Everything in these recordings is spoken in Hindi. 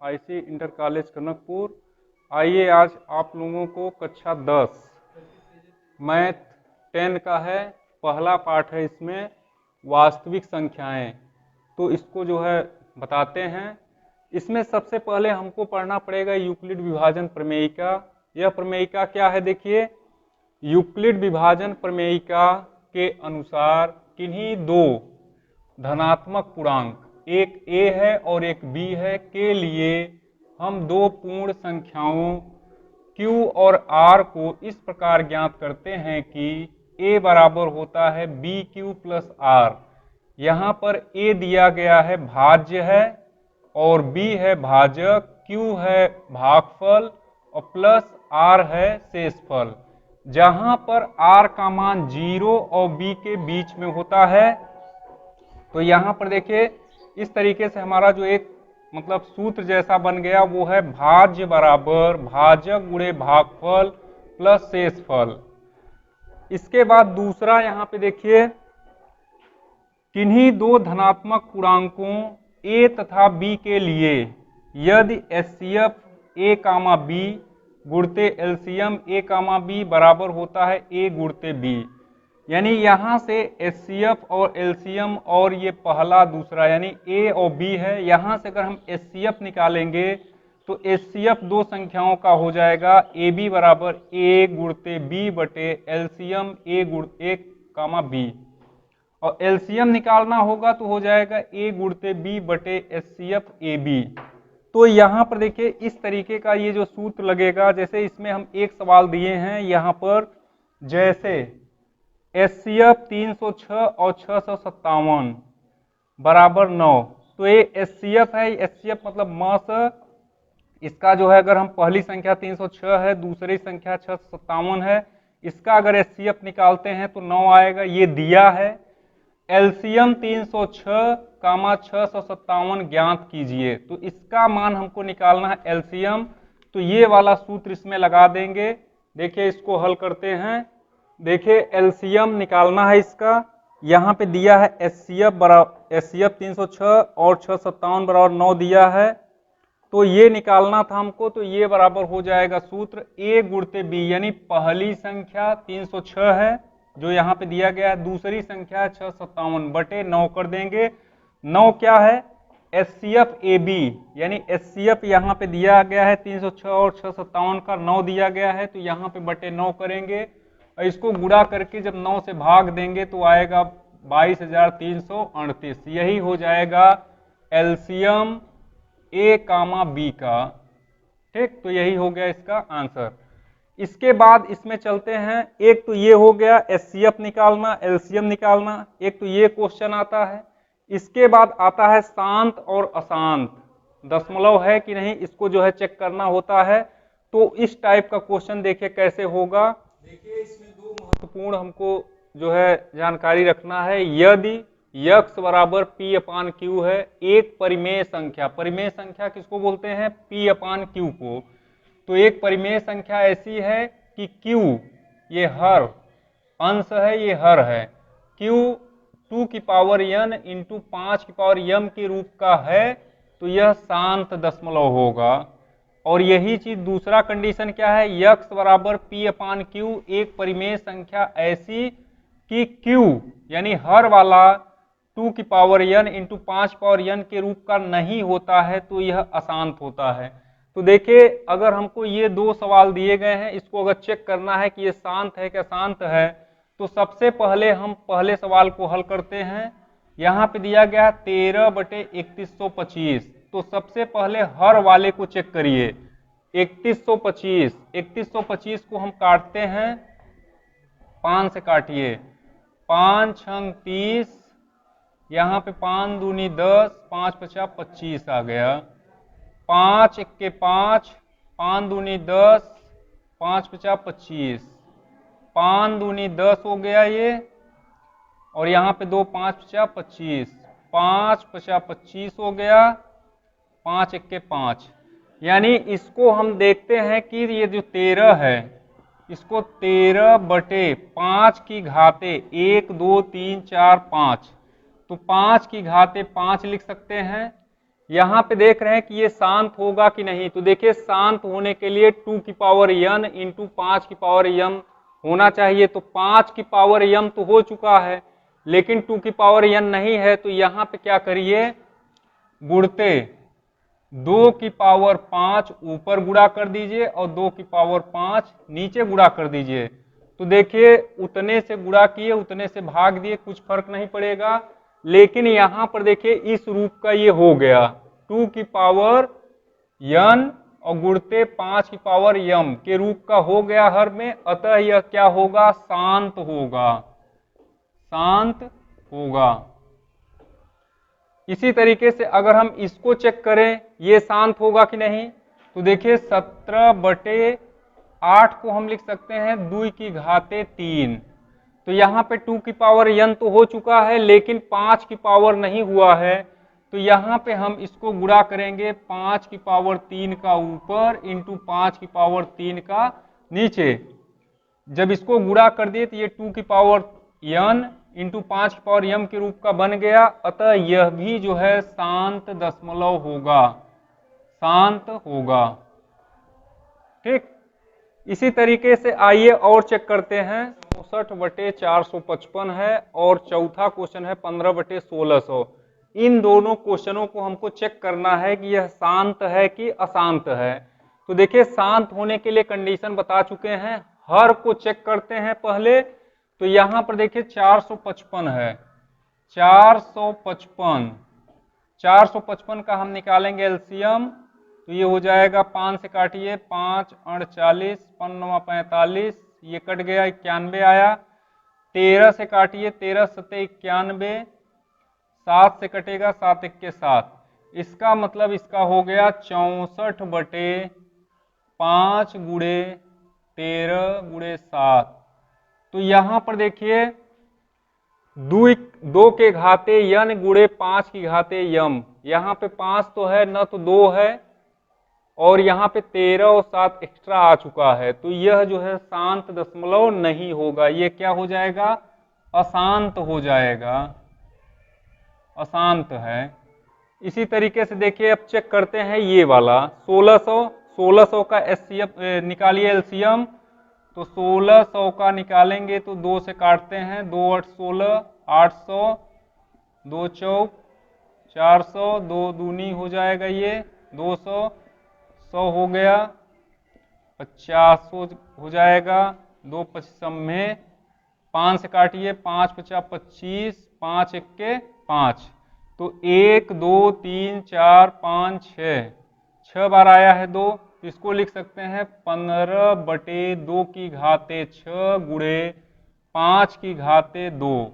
IC inter college Kanakpur. आइए आज आप लोगों को कक्षा 10 मैथ 10 का है, पहला पाठ है इसमें वास्तविक संख्याएं। तो इसको जो है बताते हैं। इसमें सबसे पहले हमको पढ़ना पड़ेगा यूक्लिड विभाजन प्रमेयिका। यह प्रमेयिका क्या है देखिए, यूक्लिड विभाजन प्रमेयिका के अनुसार किन्हीं दो धनात्मक पूर्णांक, एक a है और एक b है, के लिए हम दो पूर्ण संख्याओं q और r को इस प्रकार ज्ञात करते हैं कि a बराबर होता है bq प्लस r। यहाँ पर a दिया गया है भाज्य है और b है भाजक, q है भागफल और प्लस r है शेषफल। जहाँ पर r का मान 0 और b के बीच में होता है, तो यहाँ पर देखिए इस तरीके से हमारा जो एक मतलब सूत्र जैसा बन गया वो है भाज्य बराबर भाजक गुणे भागफल प्लस शेषफल। इसके बाद दूसरा यहाँ पे देखिए, किन्हीं दो धनात्मक पूर्णांकों a तथा b के लिए यदि HCF a comma b गुणते LCM a comma b बराबर होता है a गुणते b, यानी यहाँ से HCF और LCM और ये पहला दूसरा यानी a और b है, यहाँ से अगर हम HCF निकालेंगे तो HCF दो संख्याओं का हो जाएगा AB बराबर a गुणते b बटे LCM a गुण a कामा b, और LCM निकालना होगा तो हो जाएगा a गुणते b बटे HCF AB। तो यहाँ पर देखिए इस तरीके का ये जो सूत्र लगेगा, जैसे इसमें हम एक सवाल दिए हैं यहाँ पर, जैसे HCF 306 और 657 बराबर 9, तो ये HCF है, HCF मतलब मास, इसका जो है अगर हम पहली संख्या 306 है, दूसरी संख्या 657 है, इसका अगर HCF निकालते हैं तो 9 आएगा, ये दिया है। LCM 306 कामा 657 ज्ञात कीजिए, तो इसका मान हमको निकालना है LCM, तो ये वाला सूत्र इसमें लगा देंगे। देखिए इसको हल करते हैं। देखिए LCM निकालना है इसका, यहाँ पे दिया है HCF 306 और 657 बराबर 9 दिया है, तो ये निकालना था हमको, तो ये बराबर हो जाएगा सूत्र a गुणते b, यानी पहली संख्या 306 है जो यहाँ पे दिया गया है, दूसरी संख्या 657 बटे 9 कर देंगे। 9 क्या है HCF AB, यानी HCF यहाँ पे दिया गया है 306 और 657 का 9 दिया गया है, तो यहाँ पे बटे 9 करेंगे और इसको गुणा करके जब 9 से भाग देंगे तो आएगा 22,338। यही हो जाएगा LCM a कामा b का। ठीक, तो यही हो गया इसका आंसर। इसके बाद इसमें चलते हैं, एक तो ये हो गया HCF निकालना, LCM निकालना, एक तो ये क्वेश्चन आता है। इसके बाद आता है शांत और अशांत, दशमलव है कि नहीं इसको जो है चेक करना होता है। तो इस टाइप का क्वेश्चन देखिए कैसे होगा। देखिए इसमें दो महत्वपूर्ण हमको जो है जानकारी रखना है। यदि x बराबर p अपान q है, एक परिमेय संख्या, परिमेय संख्या किसको बोलते हैं p अपान q को, तो एक परिमेय संख्या ऐसी है कि q ये हर अंश है, ये हर है, q 2 की पावर n इंटू 5 की पावर m के रूप का है, तो यह शांत दशमलव होगा। और यही चीज दूसरा कंडीशन क्या है, x बराबर p अपान q एक परिमेय संख्या ऐसी कि q यानी हर वाला 2 की power n into 5 power n के रूप का नहीं होता है, तो यह अशांत होता है। तो देखिए अगर हमको ये दो सवाल दिए गए हैं, इसको अगर चेक करना है कि ये शांत है क्या अशांत है, तो सबसे पहले हम पहले सवाल को हल करते हैं। यहाँ पे दिया गया है 13 बटे 3125, तो सबसे पहले हर वाले को चेक करिए। 3125 को हम काटते हैं, 5 से काटिए, 5 छंग 30, यहाँ पे 5 दूनी 10, 5 पचा 25 आ गया, 5 एक्के 5, 5 दूनी 10, 5 पचा 25, 5 दूनी 10 हो गया ये, और यहाँ पे 2 5 पचा 25, 5 पचा 25 हो गया, 5 एक्के 5, यानी इसको हम देखते हैं कि ये जो 13 है इसको 13 बटे 5 की घाते 1 2 3 4 5, तो 5 की घाते 5 लिख सकते हैं। यहाँ पे देख रहे हैं कि ये शांत होगा कि नहीं। तो देखिए शांत होने के लिए 2 की पावर n इंटू 5 की पावर m होना चाहिए। तो 5 की पावर m तो हो चुका है, लेकिन 2 की पावर n नहीं है। तो यहाँ पे क्या करिए, गुणते 2 की पावर 5 ऊपर गुणा कर दीजिए और 2 की पावर 5 नीचे गुणा कर दीजिए। तो देखिए उतने से गुणा किए उतने से भाग दिए, कुछ फर्क नहीं पड़ेगा। लेकिन यहां पर देखिए इस रूप का ये हो गया 2 की पावर n और गुणते 5 की पावर m के रूप का हो गया हर में। अतः यह क्या होगा, शांत होगा, शांत होगा। इसी तरीके से अगर हम इसको चेक करें ये शांत होगा कि नहीं, तो देखिए 17/8 को हम लिख सकते हैं 2 की घाते 3। तो यहाँ पे 2 की पावर n तो हो चुका है, लेकिन 5 की पावर नहीं हुआ है। तो यहाँ पे हम इसको गुणा करेंगे 5 की पावर 3 का ऊपर इंटू 5 की पावर 3 का नीचे। जब इसको गुणा कर दिए तो ये 2 की पावर n इंटू 5 की पावर m के रूप का बन गया। अतः यह भी जो है शांत दशमलव होगा, शांत होगा। ठीक, इसी तरीके से आइए और चेक करते हैं। 64/455 है और चौथा क्वेश्चन है 15/1600। इन दोनों क्वेश्चनों को हमको चेक करना है कि यह शांत है कि अशांत है। तो देखिए शांत होने के लिए कंडीशन बता चुके हैं, हर को चेक करते हैं पहले। तो यहां पर देखिए 455 है, 455 का हम निकालेंगे एलसीएम। तो ये हो जाएगा 5 से काटिए 5 48 5 45, ये कट गया 91 आया। 13 से काटिए 13 7 91, 7 से कटेगा 7 1 7। इसका मतलब इसका हो गया 64/5 गुणे 13 गुणे 7। तो यहां पर देखिए 2 के घाते n गुणे 5 की घाते m, यहाँ पे 5 तो है न तो 2 है, और यहाँ पे 13 और 7 एक्स्ट्रा आ चुका है। तो यह जो है शांत दशमलव नहीं होगा, ये क्या हो जाएगा, अशांत हो जाएगा, अशांत है। इसी तरीके से देखिए अब चेक करते हैं ये वाला 1600 का एचसीएफ निकालिए एलसीएम। तो 1600 का निकालेंगे तो 2 से काटते हैं, 2 8 16 800, 2 चौक 400, 2 दूनी हो जाएगा ये 200, 100 हो गया, 50 हो जाएगा, 2 25 में 5 से काटिए 5 50 25, 5 1 5। तो 1 2 3 4 5 6 बार आया है 2। तो इसको लिख सकते हैं 15/2 की घाते 6 गुणे 5 की घाते 2।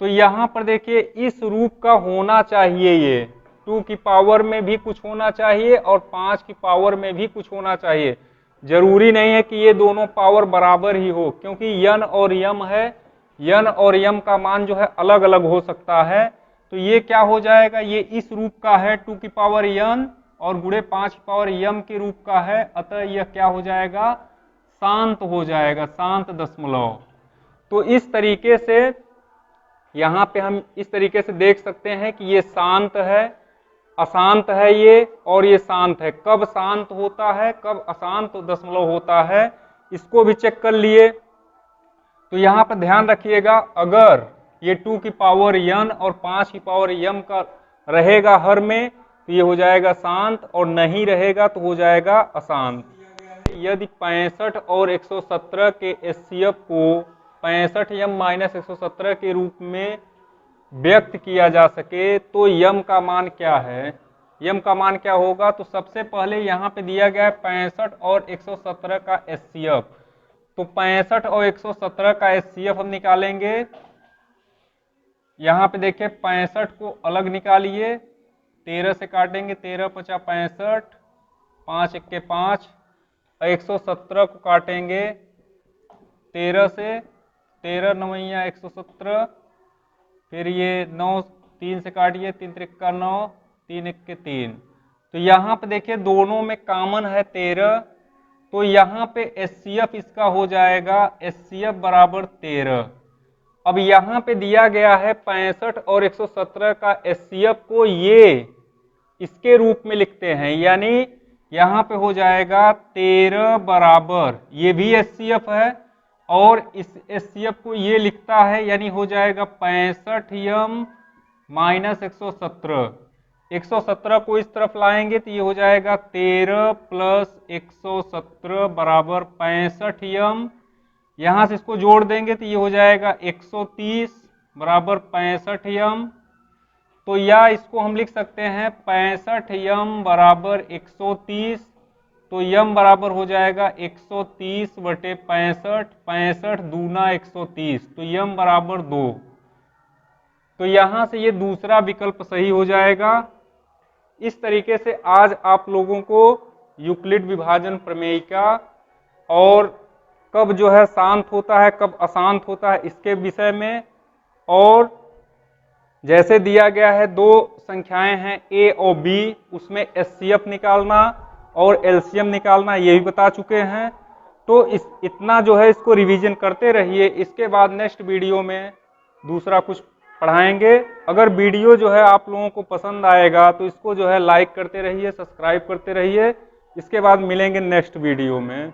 तो यहाँ पर देखिए इस रूप का होना चाहिए, ये 2 की पावर में भी कुछ होना चाहिए और 5 की पावर में भी कुछ होना चाहिए। जरूरी नहीं है कि ये दोनों पावर बराबर ही हो, क्योंकि n और m है, n और m का मान जो है अलग अलग हो सकता है। तो ये क्या हो जाएगा, ये इस रूप का है 2 की पावर n और गुणे 5 की पावर m के रूप का है। अतः यह क्या हो जाएगा, शांत हो जाएगा, शांत दशमलव। तो इस तरीके से यहाँ पे हम इस तरीके से देख सकते हैं कि ये शांत है, अशांत है ये, और ये शांत है। कब शांत होता है, कब अशांत दशमलव होता है, इसको भी चेक कर लिए। तो यहाँ पर ध्यान रखिएगा, अगर ये 2 की पावर n और 5 की पावर m का रहेगा हर में तो ये हो जाएगा शांत, और नहीं रहेगा तो हो जाएगा अशांत। यदि 65 और 117 के एचसीएफ को 65m - 117 के रूप में व्यक्त किया जा सके तो यम का मान क्या है, यम का मान क्या होगा। तो सबसे पहले यहाँ पे दिया गया है 65 और 117 का एचसीएफ। तो 65 और 117 का एचसीएफ हम निकालेंगे। यहाँ पे देखिए 65 को अलग निकालिए, 13 से काटेंगे, 13 × 5 = 65, 5 1 5। 117 को काटेंगे 13 से, 13 9 117, फिर ये 9 3 से काटिए, 3 3 9, 3 1 3। तो यहाँ पे देखिए दोनों में कॉमन है 13, तो यहाँ पे एचसीएफ इसका हो जाएगा एचसीएफ बराबर 13। अब यहाँ पे दिया गया है 65 और 117 का एचसीएफ को ये इसके रूप में लिखते हैं, यानी यहाँ पे हो जाएगा 13 बराबर, ये भी HCF है और इस HCF को ये लिखता है, यानी हो जाएगा 65m माइनस 117। 117 को इस तरफ लाएंगे तो ये हो जाएगा 13 प्लस 117 बराबर 65m। यहाँ से इसको जोड़ देंगे तो ये हो जाएगा 130 बराबर 65m। तो या इसको हम लिख सकते हैं 65m बराबर 130, तो m बराबर हो जाएगा 130 बटे 65, 65 दूना 130, तो m बराबर 2। तो यहाँ से ये दूसरा विकल्प सही हो जाएगा। इस तरीके से आज आप लोगों को यूक्लिड विभाजन प्रमेय का और कब जो है शांत होता है कब अशांत होता है इसके विषय में, और जैसे दिया गया है दो संख्याएं हैं a और b, उसमें HCF निकालना और LCM निकालना ये भी बता चुके हैं। तो इतना जो है इसको रिवीजन करते रहिए। इसके बाद नेक्स्ट वीडियो में दूसरा कुछ पढ़ाएंगे। अगर वीडियो जो है आप लोगों को पसंद आएगा तो इसको जो है लाइक करते रहिए, सब्सक्राइब करते रहिए। इसके बाद मिलेंगे नेक्स्ट वीडियो में।